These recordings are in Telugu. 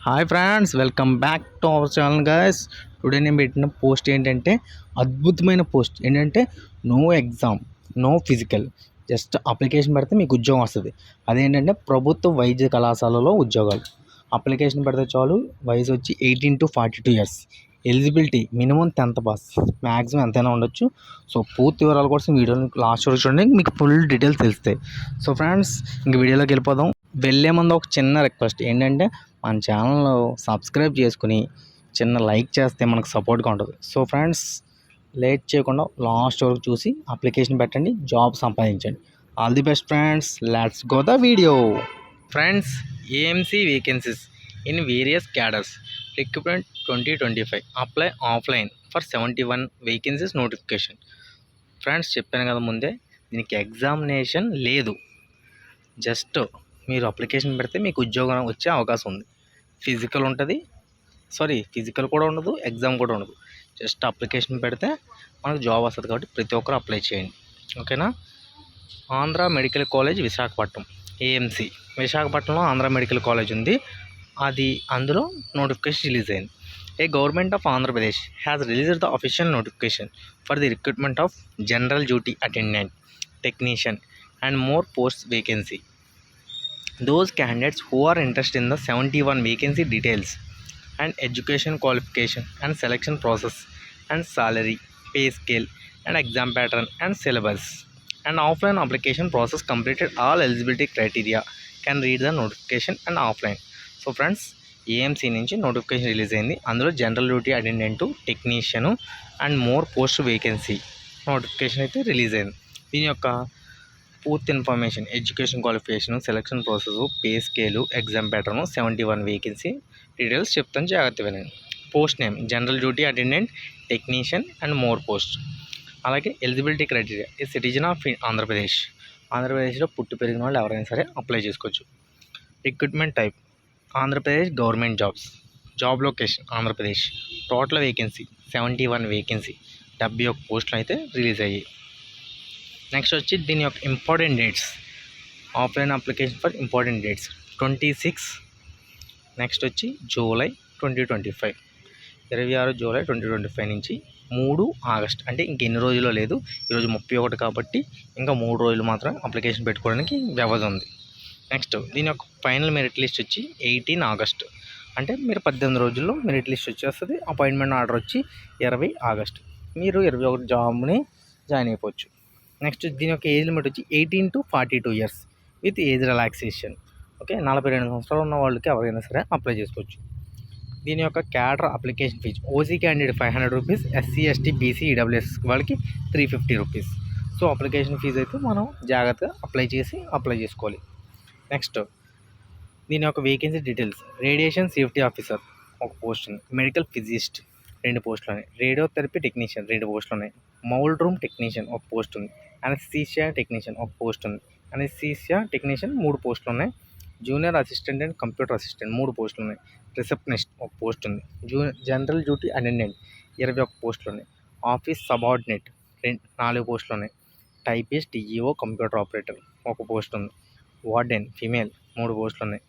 Hi friends, welcome back to our channel guys. Today నేను పెట్టిన పోస్ట్ ఏంటంటే అద్భుతమైన పోస్ట్ ఏంటంటే no exam, no physical, just application పెడితే మీకు ఉద్యోగం వస్తుంది. అదేంటంటే ప్రభుత్వ వైద్య కళాశాలలో ఉద్యోగాలు. అప్లికేషన్ పెడితే చాలు. వయసు వచ్చి 18 to 42 years. Eligibility minimum 10th pass, maximum ఎంతైనా ఉండొచ్చు. సో పూర్తి వివరాల కోసం వీడియోని లాస్ట్ వరకు చూడండి, మీకు ఫుల్ డీటెయిల్స్ తెలుస్తాయి. సో ఫ్రెండ్స్, ఇంక వీడియోలోకి వెళ్ళిపోదాం. వెళ్ళే ముందు ఒక చిన్న రిక్వెస్ట్ ఏంటంటే మన ఛానల్ సబ్స్క్రైబ్ చేసుకుని చిన్న లైక్ చేస్తే మనకు సపోర్ట్గా ఉంటుంది. సో ఫ్రెండ్స్, లేట్ చేయకుండా లాస్ట్ వరకు చూసి అప్లికేషన్ పెట్టండి, జాబ్ సంపాదించండి. All the best friends, let's go the video. Friends, AMC vacancies in various cadres recruitment 2025 apply offline for 71 vacancies notification. Friends, చెప్పాను కదా ముందే, దీనికి ఎగ్జామినేషన్ లేదు. జస్ట్ మీరు అప్లికేషన్ పెడితే మీకు ఉద్యోగం వచ్చే అవకాశం ఉంది. ఫిజికల్ కూడా ఉండదు, ఎగ్జామ్ కూడా ఉండదు. జస్ట్ అప్లికేషన్ పెడితే మనకు జాబ్ వస్తుంది. కాబట్టి ప్రతి ఒక్కరు అప్లై చేయండి, ఓకేనా. Andhra medical college Visakhapatnam, AMC విశాఖపట్నంలో ఆంధ్ర మెడికల్ కాలేజ్ ఉంది. అందులో నోటిఫికేషన్ రిలీజ్ అయింది. A government of Andhra Pradesh has released the official notification for the recruitment of general duty attendant, technician and more post vacancy. Those candidates who are interested in the 71 vacancy details and education qualification and selection process and salary, pay scale and exam pattern and syllabus and offline application process completed all eligibility criteria can read the notification and offline. So friends, AMC నుంచి నోటిఫికేషన్ రిలీజ్ అయింది. అందులో general duty attendant, technician and more post vacancy notification అయితే రిలీజ్ అయింది. దీని యొక్క పూర్తి information, education qualification, selection process, pay scale, exam pattern, 71 vacancy details చెప్తాను, జాగ్రత్త వినండి. Post name general duty attendant, technician and more post. అలాగే ఎలిజిబిలిటీ క్రైటీరియా ఈ సిటిజన్ ఆఫ్ ఆంధ్రప్రదేశ్లో పుట్టి పెరిగిన వాళ్ళు ఎవరైనా సరే అప్లై చేసుకోవచ్చు. Recruitment type Andhra Pradesh government jobs. Job location Andhra Pradesh. Total vacancy 71 vacancy, 71 పోస్టులు అయితే రిలీజ్ అయ్యాయి. నెక్స్ట్ వచ్చి దీని యొక్క important dates. Offline application for important dates 26. Next వచ్చి జూలై 2025, 26 జూలై 2025 నుంచి 3 ఆగస్ట్. అంటే ఇంకెన్ని రోజుల్లో లేదు, ఈరోజు 31 కాబట్టి ఇంకా 3 రోజులు మాత్రం అప్లికేషన్ పెట్టుకోవడానికి వ్యవధి ఉంది. నెక్స్ట్ దీని యొక్క ఫైనల్ మెరిట్ లిస్ట్ వచ్చి 18 ఆగస్ట్. అంటే మీరు 18 రోజుల్లో మెరిట్ లిస్ట్ వచ్చేస్తుంది. అపాయింట్మెంట్ ఆర్డర్ వచ్చి 20 ఆగస్ట్. మీరు 21 జాబ్ని జాయిన్ అయిపోవచ్చు. నెక్స్ట్ దీని యొక్క ఏజ్ లిమిట్ వచ్చి 18 to 42 years with age relaxation. Okay, 42 సంవత్సరాలు ఉన్న వాళ్ళకి ఎవరైనా సరే అప్లై చేసుకోవచ్చు. దీని యొక్క cadre application fee OC candidate 500 rupees, SC ST BC EWS వాళ్ళకి 350 రూపీస్. సో అప్లికేషన్ ఫీజు అయితే మనం జాగ్రత్తగా అప్లై చేసుకోవాలి. నెక్స్ట్ దీని యొక్క vacancy details. Radiation safety officer ఒక పోస్ట్ ఉంది. మెడికల్ ఫిజిస్ట్ 2 పోస్టులు ఉన్నాయి. రేడియోథెరపీ టెక్నీషియన్ 2 పోస్టులు ఉన్నాయి. మౌల్డ్ రూమ్ టెక్నీషియన్ ఒక పోస్ట్ ఉంది. అనస్థీషియా టెక్నీషియన్ ఒక పోస్ట్ ఉంది. అనస్థీషియా టెక్నీషియన్ 3 పోస్టులు ఉన్నాయి. Junior assistant and computer assistant 3 పోస్టులు ఉన్నాయి. రిసెప్షనిస్ట్ ఒక పోస్ట్ ఉంది. జనరల్ డ్యూటీ అటెండెంట్ 21 పోస్టులు ఉన్నాయి. ఆఫీస్ సబార్డినేట్ 4 పోస్టులు ఉన్నాయి. టైపిస్ట్, డిఈఓ, కంప్యూటర్ ఆపరేటర్ ఒక పోస్ట్ ఉంది. వార్డెన్ ఫీమేల్ 3 పోస్టులు ఉన్నాయి.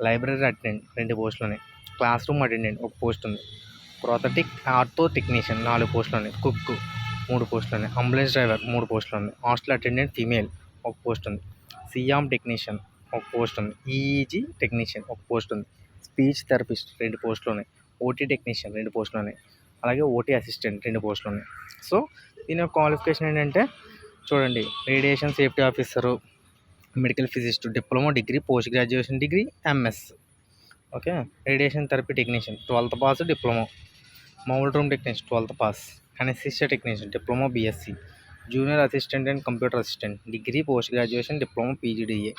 లైబ్రరీ అటెండెంట్ 2 పోస్టులు ఉన్నాయి. క్లాస్ రూమ్ అటెండెంట్ ఒక పోస్ట్ ఉంది. ప్రోథటిక్ ఆర్థో టెక్నీషియన్ 4 పోస్టులు ఉన్నాయి. కుక్ 3 పోస్టులు ఉన్నాయి. అంబులెన్స్ డ్రైవర్ 3 పోస్టులు ఉన్నాయి. హాస్టల్ అటెండెంట్ ఫీమేల్ ఒక పోస్ట్ ఉంది. సియామ్ టెక్నీషియన్ ఒక పోస్ట్ ఉంది. ఈఈజీ టెక్నీషియన్ ఒక పోస్ట్ ఉంది. స్పీచ్ థెరపిస్ట్ 2 పోస్టులు ఉన్నాయి. ఓటీ టెక్నీషియన్ 2 పోస్టులు ఉన్నాయి. అలాగే ఓటీ అసిస్టెంట్ 2 పోస్టులు ఉన్నాయి. సో దీని యొక్క క్వాలిఫికేషన్ ఏంటంటే చూడండి, radiation safety officer, medical physicist, diploma degree, post graduation degree, MS. Okay, radiation therapy technician 12th pass diploma. Mould room technician 12th pass. Anaesthesia technician diploma BSc. Junior assistant and computer assistant degree, post graduation, diploma, PGDA.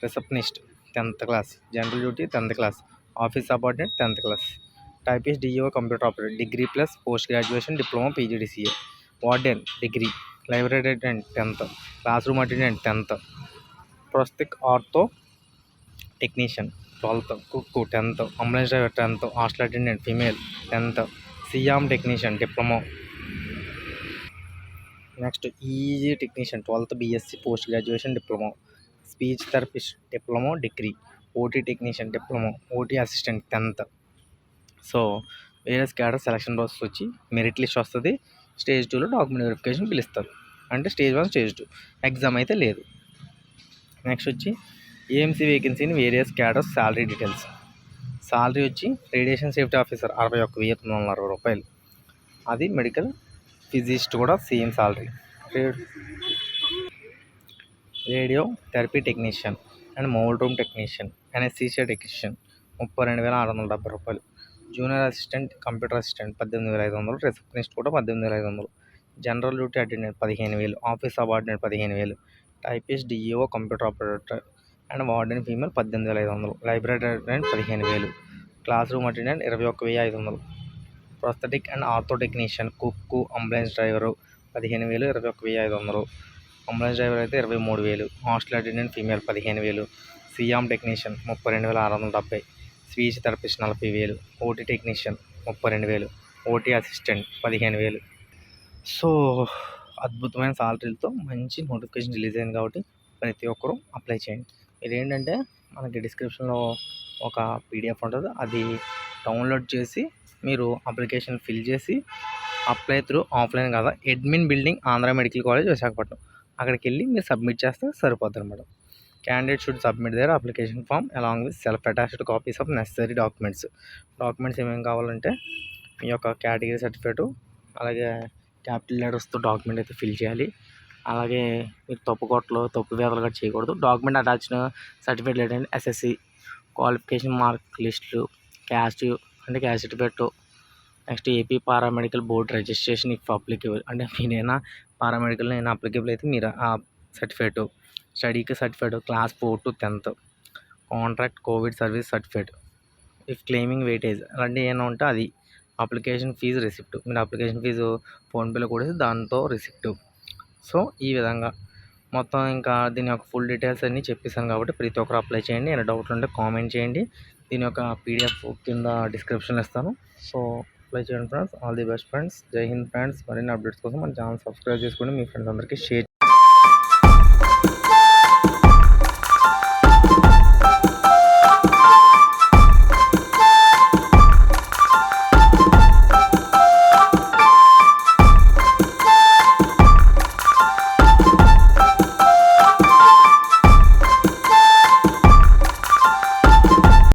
Receptionist 10th class. General duty 10th class. Office subordinate 10th class. Typist, DEO, computer operator degree plus post graduation, diploma, PGDCA. Warden degree. Library attendant 10th. Class room attendant 10th. Prosthetic ortho technician 12th. Cook 10th. Ambulance driver 10th. Hostel attendant female 10th. SIAM technician diploma. Next easy technician 12th BSc, post graduation, diploma. Speech therapist diploma degree. OT technician diploma, OT assistant 10th. So various cadre selection process వచ్చి మెరిట్ లిస్ట్ వస్తుంది. స్టేజ్ 2లో డాక్యుమెంట్ వెరిఫికేషన్ పిలుస్తారు. అంటే స్టేజ్ 1, స్టేజ్ 2 ఎగ్జామ్ అయితే లేదు. నెక్స్ట్ వచ్చి ఏఎంసీ వేకెన్సీని various cadres salary details. Salary వచ్చి రేడియేషన్ సేఫ్టీ ఆఫీసర్ 61,960 రూపాయలు. అది మెడికల్ ఫిజిస్ట్ కూడా same salary. Radio therapy technician and mould room technician, anaesthesia technician 32,670 రూపాయలు. Junior assistant computer assistant 18,500. Receptionist కూడా 18,500. General duty attendant 15,000. Office subordinate 15,000. Typist, DEO, computer operator and warden female 18,500. Library attendant 15,000. Class room attendant 21,500. Prosthetic and ortho technician, cook, ambulance driver 15,000, 21,500. Ambulance driver అయితే 23,000. Hostel attendant female 15,000. SIAM technician 32,670. Speech therapist 40,000. OT technician 32,000. OT assistant 15,000. So అద్భుతమైన సాలరీలతో మంచి నోటిఫికేషన్ రిలీజ్ అయింది కాబట్టి ప్రతి ఒక్కరూ అప్లై చేయండి. మీరు ఏంటంటే మనకి డిస్క్రిప్షన్లో ఒక పీడిఎఫ్ ఉంటుంది, అది డౌన్లోడ్ చేసి మీరు అప్లికేషన్ ఫిల్ చేసి అప్లై త్రూ ఆఫ్లైన్ కదా admin building Andhra medical college Visakhapatnam, అక్కడికి వెళ్ళి మీరు సబ్మిట్ చేస్తే సరిపోతుంది madam. Candidate should submit their application form along with self attached copies of necessary documents. Documents ఏమేమి కావాలంటే మీ యొక్క కేటగిరీ సర్టిఫికేటు, అలాగే క్యాపిటల్ లెటర్స్తో డాక్యుమెంట్ అయితే ఫిల్ చేయాలి. అలాగే మీరు తప్పు వేతలు కూడా చేయకూడదు. డాక్యుమెంట్ అటాచ్డ్ సర్టిఫికేట్ ఏంటంటే ఎస్ఎస్సి క్వాలిఫికేషన్ మార్క్ లిస్టులు, క్యాస్ట్ అంటే caste certificate, next AP paramedical board registration if applicable, అంటే మీరైనా పారామెడికల్ అయినా అప్లికేబుల్ అయితే మీరు ఆ సర్టిఫికేటు, స్టడీకి certificate, class 4 to 10th, contract covid service certificate, if claiming weightage అలాంటివి ఏమైనా ఉంటే అది, అప్లికేషన్ ఫీజు రిసిప్ట్, మీరు అప్లికేషన్ ఫీజు ఫోన్పేలో కూడా దాంతో రిసిప్ట్. సో ఈ విధంగా మొత్తం ఇంకా దీని యొక్క ఫుల్ డీటెయిల్స్ అన్నీ చెప్పేసాను కాబట్టి ప్రతి ఒక్కరు అప్లై చేయండి. ఏమైనా డౌట్లు ఉంటే కామెంట్ చేయండి. దీని యొక్క పీడిఎఫ్ కింద డిస్క్రిప్షన్లో ఇస్తాను. సో అప్లై చేయండి friends. All the best friends. జై హింద్ ఫ్రెండ్స్. మరిన్ని అప్డేట్స్ కోసం మన ఛానల్ సబ్స్క్రైబ్ చేసుకోండి, మీ ఫ్రెండ్స్ అందరికీ షేర్